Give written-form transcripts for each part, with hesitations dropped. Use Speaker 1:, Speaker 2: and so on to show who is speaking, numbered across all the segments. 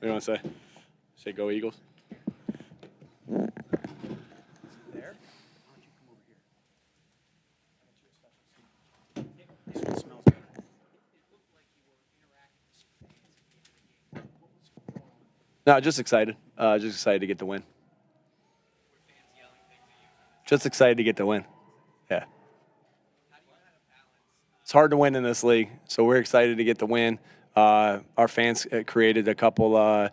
Speaker 1: do you want to say? Say go Eagles.
Speaker 2: There. Why don't you come over here? I got you a special seat. This one smells better. It looked like you were interacting with some fans at the end of the game. What was going on?
Speaker 1: No, just excited. Just excited to get the win.
Speaker 2: Were fans yelling things at you from the
Speaker 1: Just excited to get the win. Yeah.
Speaker 2: How do you kind of balance?
Speaker 1: It's hard to win in this league, so we're excited to get the win. Our fans created a couple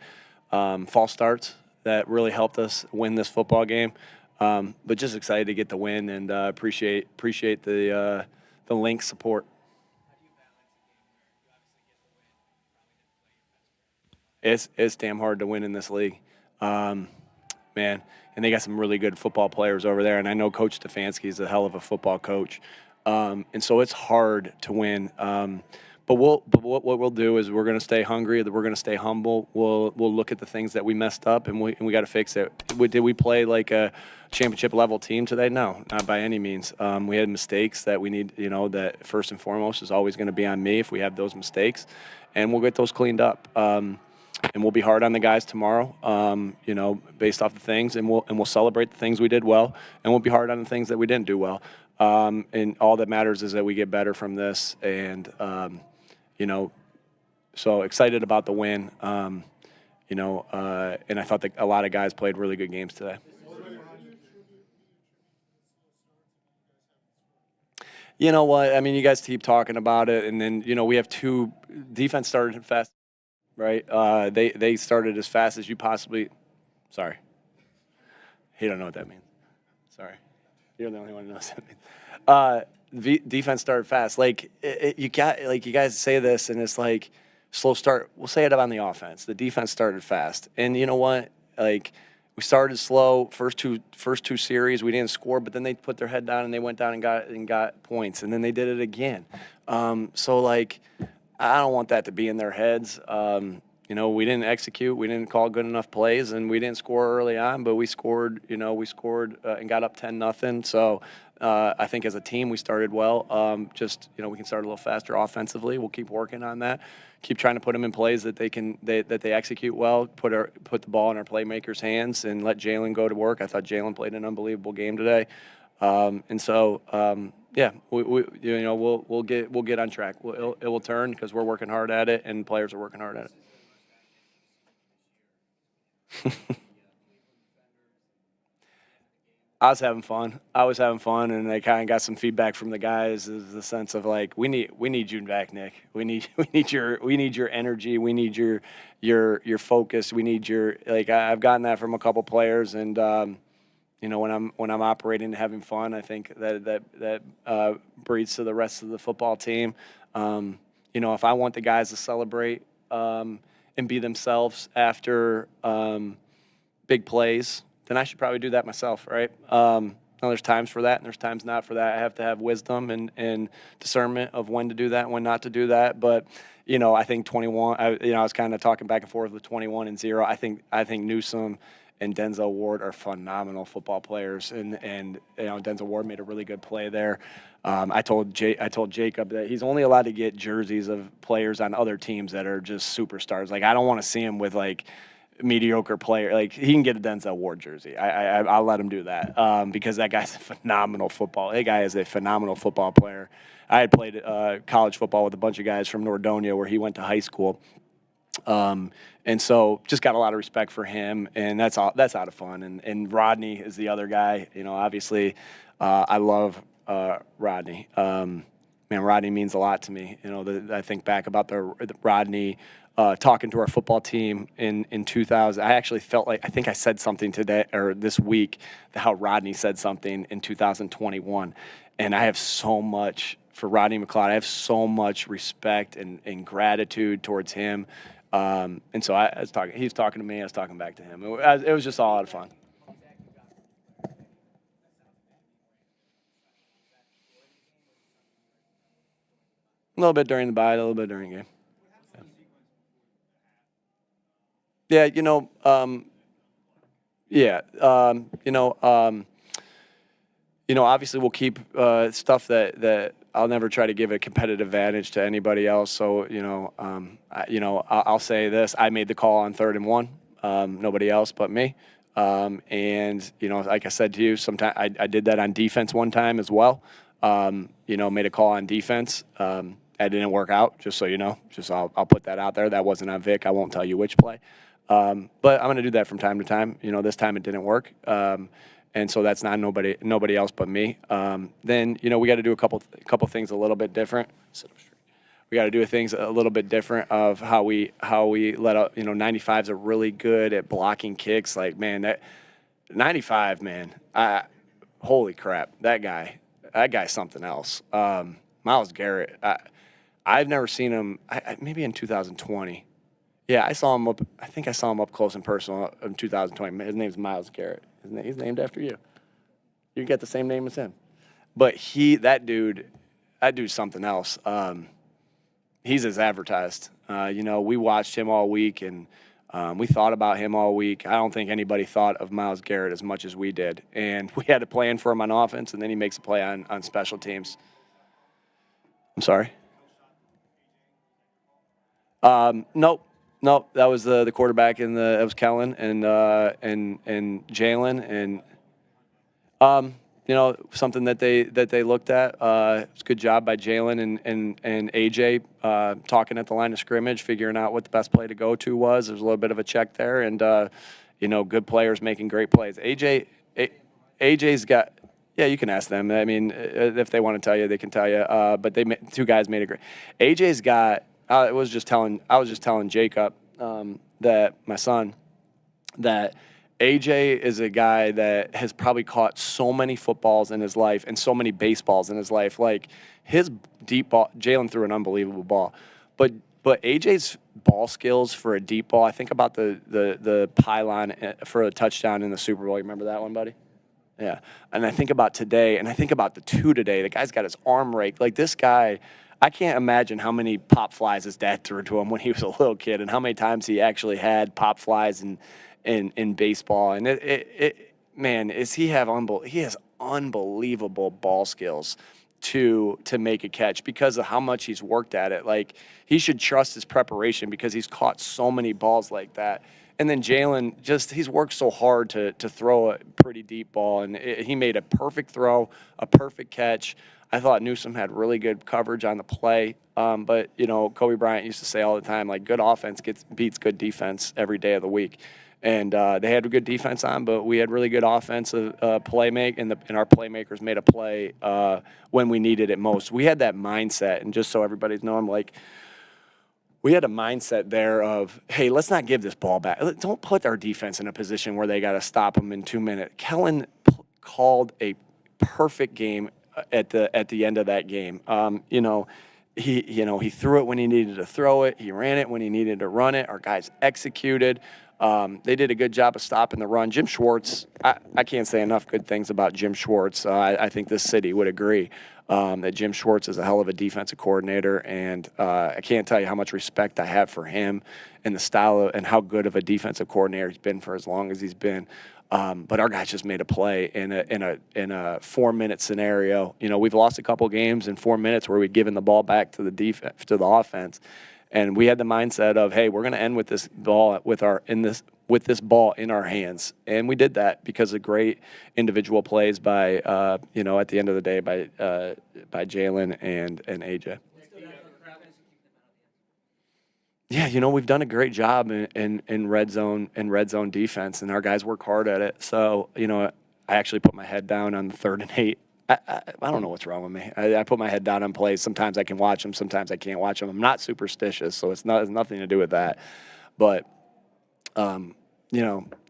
Speaker 1: false starts that really helped us win this football game. But just excited to get the win and appreciate the Lynx support.
Speaker 2: How do you balance a game where you obviously get the win, probably didn't play your best player?
Speaker 1: It's damn hard to win in this league, man. And they got some really good football players over there. And I know Coach Stefanski is a hell of a football coach, and so it's hard to win. But what we'll do is we're going to stay hungry. We're going to stay humble. We'll look at the things that we messed up, and we got to fix it. Did we play like a championship level team today? No, not by any means. We had mistakes that we need. That first and foremost is always going to be on me if we have those mistakes, and we'll get those cleaned up. And we'll be hard on the guys tomorrow, based off the things, and we'll celebrate the things we did well, and we'll be hard on the things that we didn't do well. And all that matters is that we get better from this, and so excited about the win. And I thought that a lot of guys played really good games today. You know what? I mean, you guys keep talking about it, and then we have two defense started fast. Right? They started as fast as you possibly. Sorry. He don't know what that means. Sorry. You're the only one who knows what that means. Defense started fast. You guys say this, and it's like slow start. We'll say it on the offense. The defense started fast, and you know what? We started slow. First two series, we didn't score, but then they put their head down and they went down and got points, and then they did it again. I don't want that to be in their heads. We didn't execute, we didn't call good enough plays, and we didn't score early on, but we scored, and got up 10-0. So I think as a team we started well. We can start a little faster offensively. We'll keep working on that. Keep trying to put them in plays that they execute well. Put the ball in our playmakers' hands and let Jalen go to work. I thought Jalen played an unbelievable game today. Yeah, we'll get on track. It will turn because we're working hard at it and players are working hard at it. I was having fun, and I kind of got some feedback from the guys. Is the sense of we need you back, Nick. We need your energy. We need your focus. We need your I've gotten that from a couple players, and when I'm operating and having fun, I think that breeds to the rest of the football team. If I want the guys to celebrate and be themselves after big plays, then I should probably do that myself, right? Now there's times for that, and there's times not for that. I have to have wisdom and discernment of when to do that and when not to do that. But I think 21. I was kind of talking back and forth with 21 and 0. I think Newsome and Denzel Ward are phenomenal football players, and Denzel Ward made a really good play there. I told Jacob that he's only allowed to get jerseys of players on other teams that are just superstars. I don't want to see him with mediocre player. He can get a Denzel Ward jersey. I'll let him do that because that guy's a phenomenal football. That guy is a phenomenal football player. I had played college football with a bunch of guys from Nordonia where he went to high school. And so just got a lot of respect for him, and that's out of fun. And Rodney is the other guy. Obviously, I love Rodney. Rodney means a lot to me. I think back about the Rodney talking to our football team in 2000. I actually felt I think I said something today or this week how Rodney said something in 2021, and I have so much for Rodney McLeod. I have so much respect and gratitude towards him. And so he was talking to me, I was talking back to him. It was just all out of fun. A little bit during the bye, a little bit during the game. Obviously we'll keep stuff that I'll never try to give a competitive advantage to anybody else. So I'll say this: I made the call on 3rd and 1. Nobody else but me. And like I said to you, sometimes I did that on defense one time as well. Made a call on defense. That didn't work out. Just so you know, I'll put that out there. That wasn't on Vic. I won't tell you which play. But I'm going to do that from time to time. This time it didn't work. And so that's not nobody else but me. Then we got to do a couple things a little bit different. We got to do things a little bit different of how we let up. 95s are really good at blocking kicks. Like, man, that 95, man, holy crap, that guy's something else. Myles Garrett, I've never seen him. Maybe in 2020. Yeah, I saw him up. I think I saw him up close and personal in 2020. His name's Myles Garrett. He's named after you. You get the same name as him. But that dude's something else. He's as advertised. We watched him all week, and we thought about him all week. I don't think anybody thought of Myles Garrett as much as we did. And we had a plan for him on offense, and then he makes a play on special teams. I'm sorry? Nope. That was the quarterback, and that was Kellen and Jalen, and something that they looked at. It's a good job by Jalen and AJ talking at the line of scrimmage, figuring out what the best play to go to was. There's a little bit of a check there, and good players making great plays. AJ's got. Yeah, you can ask them. I mean, if they want to tell you, they can tell you. But two guys made a great. AJ's got. I was just telling Jacob, that my son, that AJ is a guy that has probably caught so many footballs in his life and so many baseballs in his life. Like, his deep ball, Jalen threw an unbelievable ball, but AJ's ball skills for a deep ball. I think about the pylon for a touchdown in the Super Bowl. You remember that one, buddy? Yeah. And I think about today, and I think about the 2 today. The guy's got his arm raked. Like, this guy. I can't imagine how many pop flies his dad threw to him when he was a little kid, and how many times he actually had pop flies in baseball. And he has unbelievable ball skills to make a catch because of how much he's worked at it. Like, he should trust his preparation because he's caught so many balls like that. And then Jalen, he's worked so hard to throw a pretty deep ball, and he made a perfect throw, a perfect catch. I thought Newsome had really good coverage on the play. But Kobe Bryant used to say all the time, like, good offense beats good defense every day of the week. And they had a good defense on, but we had really good offensive play and our playmakers made a play when we needed it most. We had that mindset, and just so everybody's knowing, like, we had a mindset there of, hey, let's not give this ball back. Don't put our defense in a position where they got to stop them in 2 minutes. Kellen called a perfect game at the end of that game. He threw it when he needed to throw it. He ran it when he needed to run it. Our guys executed. They did a good job of stopping the run. Jim Schwartz, I can't say enough good things about Jim Schwartz. I think this city would agree that Jim Schwartz is a hell of a defensive coordinator, and I can't tell you how much respect I have for him and the style and how good of a defensive coordinator he's been for as long as he's been. But our guys just made a play in a 4-minute scenario. We've lost a couple games in 4 minutes where we've given the ball back to the offense, and we had the mindset of, hey, we're going to end with this ball with this ball in our hands, and we did that because of great individual plays by at the end of the day by Jalen and AJ. Yeah, we've done a great job in red zone defense, and our guys work hard at it. So, I actually put my head down on the 3rd and 8. I don't know what's wrong with me. I put my head down on plays. Sometimes I can watch them, sometimes I can't watch them. I'm not superstitious, so it's nothing to do with that. But, 3rd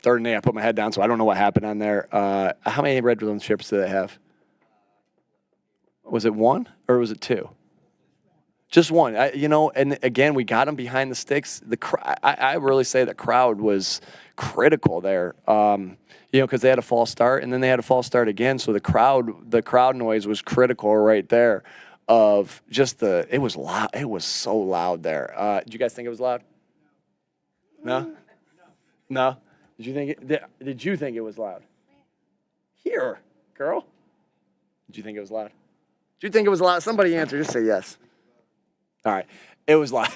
Speaker 1: and 8, I put my head down, so I don't know what happened on there. How many red zone trips do they have? Was it 1 or was it 2? Just 1, and again, we got them behind the sticks. I really say the crowd was critical there, because they had a false start, and then they had a false start again. So the crowd noise was critical right there. Of just it was loud. It was so loud there. Did you guys think it was loud? No. Did you think it was loud? Here, girl. Did you think it was loud? Do you think it was loud? Somebody answer. Just say yes. All right. It was loud.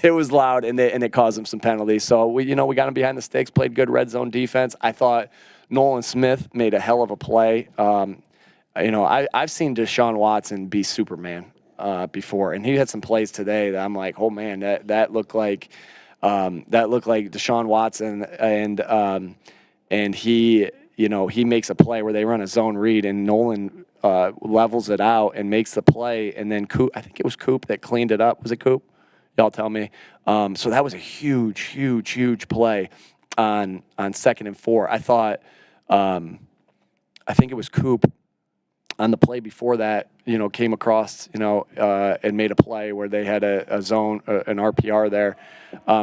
Speaker 1: It was loud, and it caused them some penalties. So we got them behind the sticks, played good red zone defense. I thought Nolan Smith made a hell of a play. I've seen Deshaun Watson be Superman before, and he had some plays today that I'm like, oh man, that looked like Deshaun Watson, and he makes a play where they run a zone read, and Nolan levels it out and makes the play, and then I think it was Coop that cleaned it up. Was it Coop? Y'all tell me. So that was a huge play on 2nd and 4. I thought, I think it was Coop on the play before that, came across, and made a play where they had a zone, an RPR there.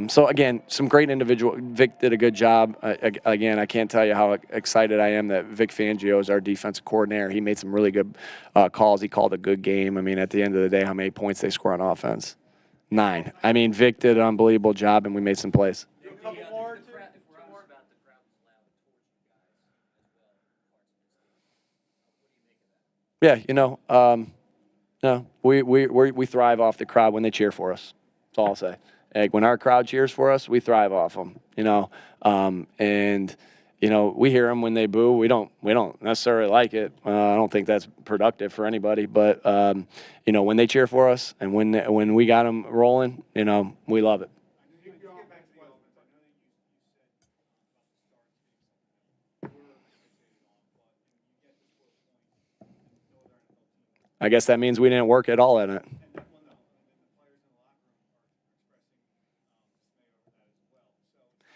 Speaker 1: So again, some great individual. Vic did a good job. Again, I can't tell you how excited I am that Vic Fangio is our defensive coordinator. He made some really good calls. He called a good game. I mean, at the end of the day, how many points they score on offense? 9. I mean, Vic did an unbelievable job, and we made some plays. Yeah, no, we thrive off the crowd when they cheer for us. That's all I'll say. Like when our crowd cheers for us, we thrive off them. And we hear them when they boo. We don't necessarily like it. I don't think that's productive for anybody. But when they cheer for us and when we got them rolling, we love it. I guess that means we didn't work at all in it.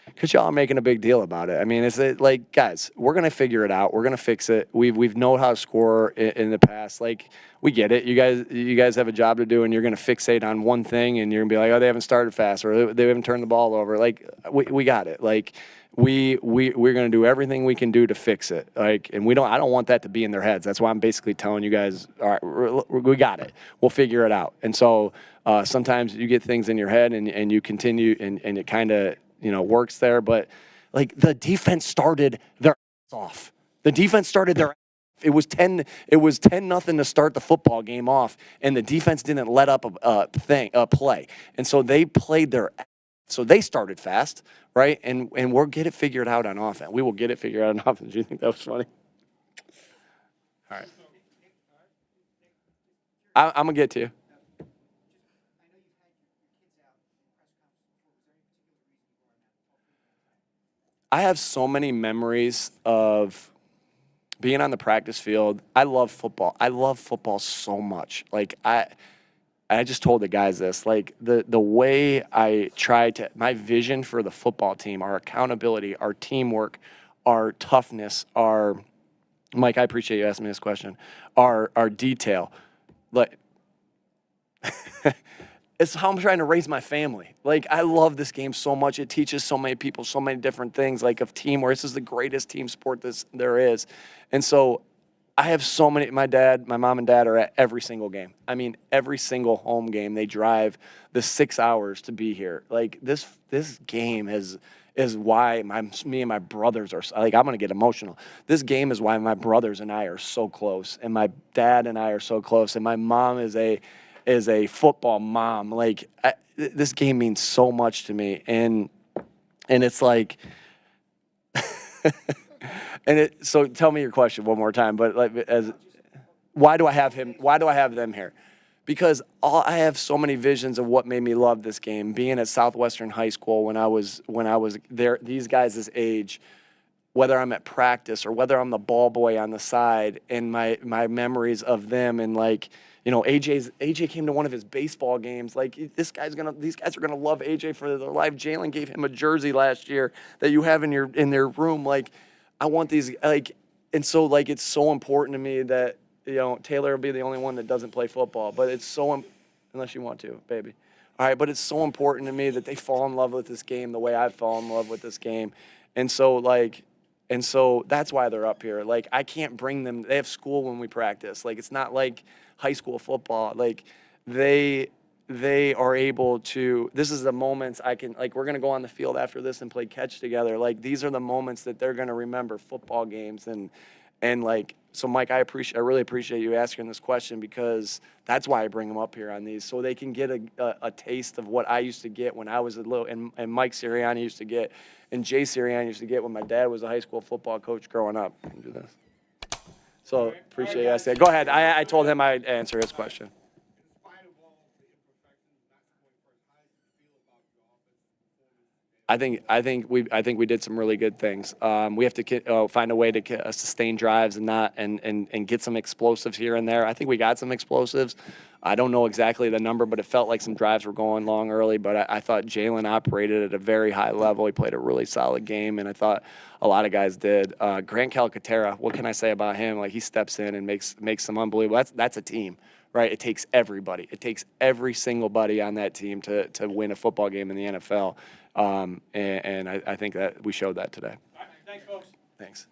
Speaker 1: Because y'all are making a big deal about it. I mean, it's like, guys, we're gonna figure it out. We're gonna fix it. We've known how to score in the past. Like, we get it. You guys have a job to do, and you're gonna fixate on one thing, and you're gonna be like, oh, they haven't started fast, or they haven't turned the ball over. Like, we got it. Like, we're gonna do everything we can do to fix it. Like, and I don't want that to be in their heads. That's why I'm basically telling you guys, all right, we got it. We'll figure it out. And so sometimes you get things in your head, and you continue, and it kind of works there, but like the defense started their ass off. The defense started their. It was 10 nothing to start the football game off, and the defense didn't let up a play, and so they played their. So they started fast, right? And we'll get it figured out on offense. We will get it figured out on offense. Do you think that was funny? All right. I'm gonna get to you. I have so many memories of being on the practice field. I love football. I love football so much. Like I just told the guys this. Like the way I try to, my vision for the football team, our accountability, our teamwork, our toughness, Mike, I appreciate you asking me this question. Our detail, like. It's how I'm trying to raise my family. Like, I love this game so much. It teaches so many people so many different things, like of teamwork. This is the greatest team sport there is. And so I have so many. My mom and dad are at every single game. I mean, every single home game. They drive the 6 hours to be here. Like, this game is why me and my brothers are, like, I'm going to get emotional. This game is why my brothers and I are so close, and my dad and I are so close, and my mom is a football mom. Like, this game means so much to me, and it's like, so tell me your question one more time. But like, why do I have him? Why do I have them here? Because I have so many visions of what made me love this game. Being at Southwestern High School when I was there, these guys' age, whether I'm at practice or whether I'm the ball boy on the side, and my memories of them, and like. AJ came to one of his baseball games. Like, these guys are gonna love AJ for their life. Jalen gave him a jersey last year that you have in their room. Like, I want these, like, and so like it's so important to me that Taylor will be the only one that doesn't play football. But it's so unless you want to, baby. All right, but it's so important to me that they fall in love with this game the way I've fallen in love with this game, and so that's why they're up here. Like, I can't bring them. They have school when we practice. Like, it's not like high school football. Like, they are able to, this is the moments I can, like, we're going to go on the field after this and play catch together. Like, these are the moments that they're going to remember football games. And And like, so Mike, I really appreciate you asking this question, because that's why I bring them up here on these, so they can get a taste of what I used to get when I was a little, and Mike Sirianni used to get, and Jay Sirianni used to get when my dad was a high school football coach growing up. Do this. So appreciate you asking. Go ahead. I told him I'd answer his question. I think we did some really good things. We have to find a way to sustain drives and get some explosives here and there. I think we got some explosives. I don't know exactly the number, but it felt like some drives were going long early. But I thought Jalen operated at a very high level. He played a really solid game, and I thought a lot of guys did. Grant Calcaterra, what can I say about him? Like, he steps in and makes some unbelievable. That's a team. Right, it takes everybody. It takes every single buddy on that team to win a football game in the NFL, and I think that we showed that today.
Speaker 2: All right, thanks, folks.
Speaker 1: Thanks.